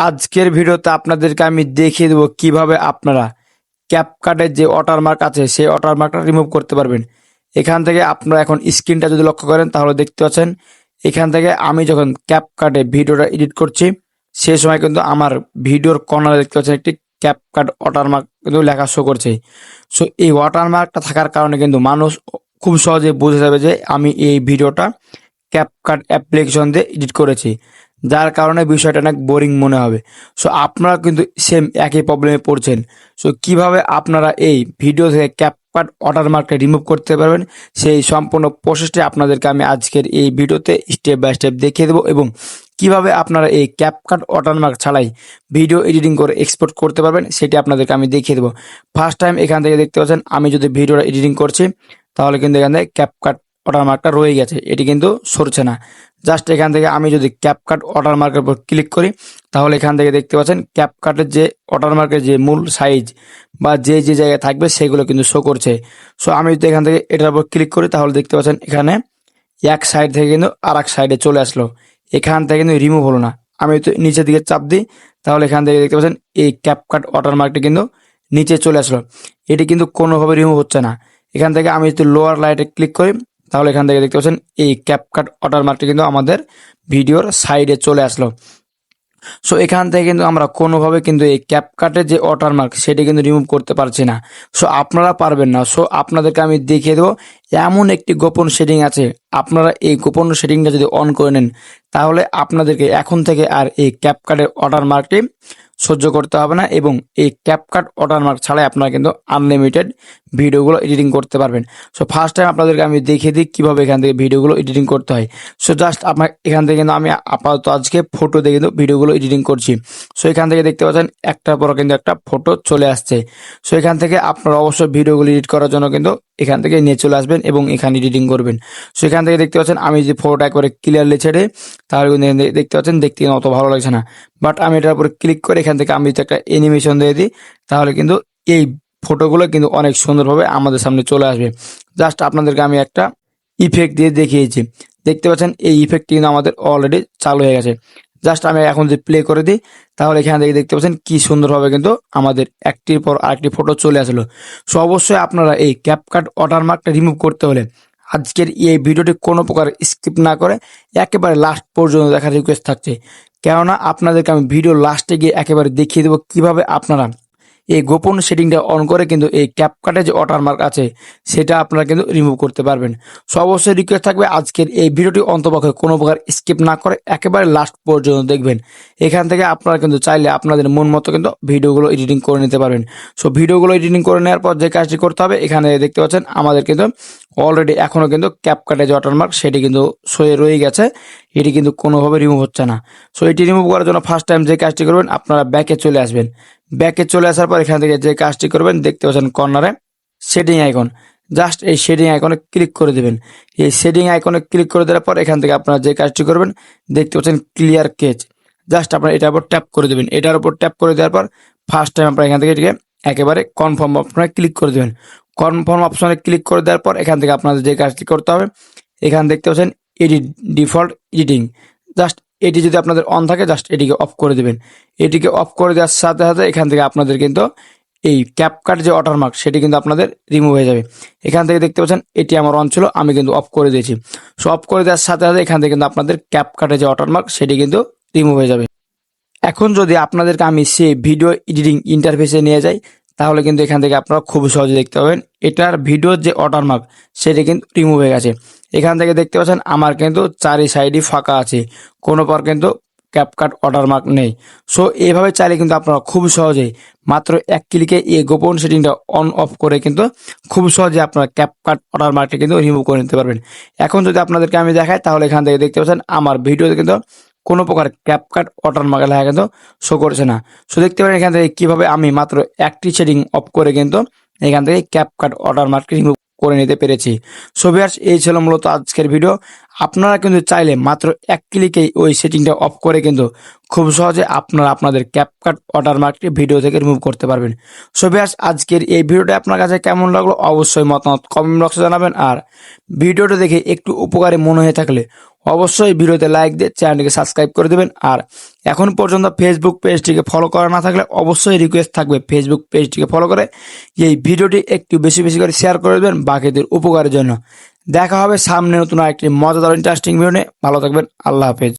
আজকের ভিডিওতে আপনাদেরকে আমি দেখিয়ে দেবো কিভাবে আপনারা ক্যাপকাটের যে ওয়াটারমার্ক আছে সেই ওয়াটারমার্কটা রিমুভ করতে পারবেন। এখান থেকে আপনারা এখন স্ক্রিনটা যদি লক্ষ্য করেন তাহলে দেখতে পাচ্ছেন এখান থেকে আমি যখন ক্যাপকাটে ভিডিওটা এডিট করছি সেই সময় কিন্তু আমার ভিডিওর কর্নারে দেখতে পাচ্ছেন একটি ক্যাপকাট ওয়াটারমার্ক কিন্তু লেখা শো করছে। সো এই ওয়াটারমার্কটা থাকার কারণে কিন্তু মানুষ খুব সহজে বুঝে যাবে যে আমি এই ভিডিওটা ক্যাপকাট অ্যাপ্লিকেশন দিয়ে এডিট করেছি, যার কারণে বিষয়টা অনেক বোরিং মনে হবে। সো আপনারা কিন্তু সেম একই প্রবলেমে পড়ছেন। সো কিভাবে আপনারা এই ভিডিও থেকে ক্যাপকাট ওয়াটারমার্কটা রিমুভ করতে পারবেন সেই সম্পূর্ণ প্রসেসটি আপনাদেরকে আমি আজকের এই ভিডিওতে স্টেপ বাই স্টেপ দেখিয়ে দেবো, এবং কিভাবে আপনারা এই ক্যাপকাট ওয়াটারমার্ক ছাড়াই ভিডিও এডিটিং করে এক্সপোর্ট করতে পারবেন সেটি আপনাদেরকে আমি দেখিয়ে দেবো। ফার্স্ট টাইম এখান থেকে দেখতে পাচ্ছেন আমি যদি ভিডিওটা এডিটিং করছি তাহলে কিন্তু এখান থেকে ক্যাপকাট ওয়াটারমার্কটা রয়ে গেছে, এটি কিন্তু সরছে না। জাস্ট এখান থেকে আমি যদি ক্যাপকাট ওয়াটারমার্কের উপর ক্লিক করি তাহলে এখান থেকে দেখতে পাচ্ছেন ক্যাপকাটের যে ওয়াটারমার্কের যে মূল সাইজ বা যে যে জায়গায় থাকবে সেগুলো কিন্তু শো করছে। সো আমি যদি এখান থেকে এটার উপর ক্লিক করি তাহলে দেখতে পাচ্ছেন এখানে এক সাইড থেকে কিন্তু আর এক সাইডে চলে আসলো, এখান থেকে কিন্তু রিমুভ হলো না। আমি তো নিচের দিকে চাপ দিই তাহলে এখান থেকে দেখতে পাচ্ছেন এই ক্যাপকাট ওয়াটারমার্কটি কিন্তু নিচে চলে আসলো, এটি কিন্তু কোনোভাবে রিমুভ হচ্ছে না। এখান থেকে আমি যদি লোয়ার লাইটে ক্লিক করি তাহলে এখান থেকে দেখতে পাচ্ছেন এই ক্যাপকাট ওয়াটারমার্কটি কিন্তু আমাদের ভিডিওর সাইডে চলে আসলো। সো এখান থেকে কিন্তু আমরা কোনোভাবে কিন্তু এই ক্যাপকাটের যে ওয়াটারমার্ক সেটি কিন্তু রিমুভ করতে পারছি না। সো আপনারা পারবেন না। সো আপনাদেরকে আমি দেখিয়ে দেবো এমন একটি গোপন সেটিং আছে, আপনারা এই গোপন সেটিংটা যদি অন করে নেন তাহলে আপনাদেরকে এখন থেকে আর এই ক্যাপকাটের ওয়াটারমার্কটি সহ্য করতে হবে না, এবং এই ক্যাপকাট ওয়াটারমার্ক ছাড়াই আপনারা কিন্তু আনলিমিটেড ভিডিওগুলো এডিটিং করতে পারবেন। সো ফার্স্ট টাইম আপনাদেরকে আমি দেখিয়ে দিই কীভাবে এখান থেকে ভিডিওগুলো এডিটিং করতে হয়। সো জাস্ট আপনার এখান থেকে কিন্তু আমি আপাতত আজকে ফটো দিয়ে কিন্তু ভিডিওগুলো এডিটিং করছি। সো এখান থেকে দেখতে পাচ্ছেন একটার পর কিন্তু একটা ফটো চলে আসছে। সো এখান থেকে আপনারা অবশ্যই ভিডিওগুলো এডিট করার জন্য কিন্তু এখান থেকে নিয়ে চলে আসবেন এবং এখানে এডিটিং করবেন। সো এখান থেকে দেখতে পাচ্ছেন আমি যে ফটোটা একবারে ক্লিয়ারলি ছেড়ে তাহলে কিন্তু দেখতে পাচ্ছেন দেখতে কিন্তু অত ভালো লাগছে না। বাট আমি এটার উপরে ক্লিক করে এখান থেকে আমি যদি একটা অ্যানিমেশন দিয়ে দিই তাহলে কিন্তু এই ফটোগুলো কিন্তু অনেক সুন্দরভাবে আমাদের সামনে চলে আসবে। জাস্ট আপনাদেরকে আমি একটা ইফেক্ট দিয়ে দেখিয়েছি, দেখতে পাচ্ছেন এই ইফেক্টটি কিন্তু আমাদের অলরেডি চালু হয়ে গেছে। জাস্ট আমি এখন যদি প্লে করে দিই তাহলে এখান থেকে দেখতে পাচ্ছেন কি সুন্দরভাবে কিন্তু আমাদের একটির পর আরেকটি ফটো চলে আসলো। সো অবশ্যই আপনারা এই ক্যাপকাট ওয়াটারমার্কটা রিমুভ করতে হলে আজকের এই ভিডিওটি কোনো প্রকার স্কিপ না করে একেবারে লাস্ট পর্যন্ত দেখার রিকোয়েস্ট থাকছে, কেননা আপনাদেরকে আমি ভিডিও লাস্টে গিয়ে একেবারে দেখিয়ে দেবো কিভাবে আপনারা এই গোপন সেটিংটা অন করে কিন্তু এই ক্যাপকাটে যে ওয়াটারমার্ক আছে সেটা আপনারা কিন্তু রিমুভ করতে পারবেন। সো অবশ্যই রিকোয়েস্ট থাকবে আজকের এই ভিডিওটি অন্তপক্ষে কোনো প্রকার স্কিপ না করে একেবারে লাস্ট পর্যন্ত দেখবেন। এখান থেকে আপনারা কিন্তু চাইলে আপনাদের মন মতো কিন্তু ভিডিওগুলো এডিটিং করে নিতে পারবেন। সো ভিডিওগুলো এডিটিং করে নেওয়ার পর যে কাজটি করতে হবে এখানে দেখতে পাচ্ছেন আমাদের কিন্তু অলরেডি এখনও কিন্তু ক্যাপকাটে যে ওয়াটারমার্ক সেটি কিন্তু সয়ে রয়ে গেছে, এটি কিন্তু কোনোভাবে রিমুভ হচ্ছে না। সো এটি রিমুভ করার জন্য ফার্স্ট টাইম যে কাজটি করবেন আপনারা ব্যাকে চলে আসবেন। ব্যাকে চলে আসার পর এখান থেকে যে কাজটি করবেন দেখতে পাচ্ছেন কর্নারে শেডিং আইকন, জাস্ট এই শেডিং আইকনে ক্লিক করে দেবেন। এই শেডিং আইকনে ক্লিক করে দেওয়ার পর এখান থেকে আপনারা যে কাজটি করবেন দেখতে পাচ্ছেন ক্লিয়ার কেচ, জাস্ট আপনারা এটার উপর ট্যাপ করে দেবেন। এটার উপর ট্যাপ করে দেওয়ার পর ফার্স্ট টাইম আপনারা এখান থেকে এটিকে একেবারে কনফার্ম অপশনে ক্লিক করে দেবেন। কনফার্ম অপশনে ক্লিক করে দেওয়ার পর এখান থেকে আপনাদের যে কাজটি করতে হবে এখানে দেখতে পাচ্ছেন এডিট ডিফল্ট এডিটিং, জাস্ট এটি যদি আপনাদের অন থাকে জাস্ট এটিকে অফ করে দেবেন। এটিকে অফ করে দেওয়ার সাথে সাথে এখান থেকে আপনাদের কিন্তু এই ক্যাপকাট যে ওয়াটারমার্ক সেটি কিন্তু আপনাদের রিমুভ হয়ে যাবে। এখান থেকে দেখতে পাচ্ছেন এটি আমার অন ছিল, আমি কিন্তু অফ করে দিয়েছি। সো অফ করে দেওয়ার সাথে সাথে এখান থেকে কিন্তু আপনাদের ক্যাপকাটে যে ওয়াটারমার্ক সেটি কিন্তু রিমুভ হয়ে যাবে। এখন যদি আপনাদেরকে আমি সেই ভিডিও এডিটিং ইন্টারফেসে নিয়ে যাই তাহলে কিন্তু এখান থেকে আপনারা খুব সহজে দেখতে পাবেন এটার ভিডিওর যে ওয়াটারমার্ক সেটি কিন্তু রিমুভ হয়ে গেছে। এখান থেকে দেখতে পাচ্ছেন আমার কিন্তু চারি সাইডই ফাঁকা আছে, কোনো পর কিন্তু ক্যাপকাট ওয়াটারমার্ক নেই। সো এইভাবে চাইলে কিন্তু আপনারা খুব সহজেই মাত্র এক ক্লিকে এই গোপন সেটিংটা অন অফ করে কিন্তু খুব সহজে আপনারা ক্যাপকাট ওয়াটারমার্কটি কিন্তু রিমুভ করে নিতে পারবেন। এখন যদি আপনাদেরকে আমি দেখাই তাহলে এখান থেকে দেখতে পাচ্ছেন আমার ভিডিওতে কিন্তু কোনো প্রকার ক্যাপকাট ওয়াটারমার্ক লেখা কিন্তু শো করছে না। সো দেখতে পারেন এখান থেকে কিভাবে আমি মাত্র একটি সেটিং অফ করে কিন্তু এখান থেকে ক্যাপকাট ওয়াটারমার্ক রিমুভ করে নিতে পেরেছি। সো ভিউয়ার্স এই ছিল মূলত আজকের ভিডিও। আপনারা কিন্তু চাইলে মাত্র এক ক্লিকেই ওই সেটিংটা অফ করে কিন্তু খুব সহজে আপনারা আপনাদের ক্যাপকাট ওয়াটারমার্কটি ভিডিও থেকে রিমুভ করতে পারবেন। সো ভিউয়ার্স আজকের এই ভিডিওটা আপনার কাছে কেমন লাগলো অবশ্যই মতামত কমেন্ট বক্সে জানাবেন, আর ভিডিওটা দেখে একটু উপকারী মনে হয়ে থাকলে অবশ্যই ভিডিওতে লাইক দিয়ে চ্যানেলটিকে সাবস্ক্রাইব করে দেবেন। আর এখন পর্যন্ত ফেসবুক পেজটিকে ফলো করা না থাকলে অবশ্যই রিকোয়েস্ট থাকবে ফেসবুক পেজটিকে ফলো করে এই ভিডিওটি একটু বেশি বেশি করে শেয়ার করে দেবেন বাকিদের উপকারের জন্য। দেখা হবে সামনে নতুন আরেকটি মজাদার ইন্টারেস্টিং ভিডিও নিয়ে। ভালো থাকবেন। আল্লাহ হাফেজ।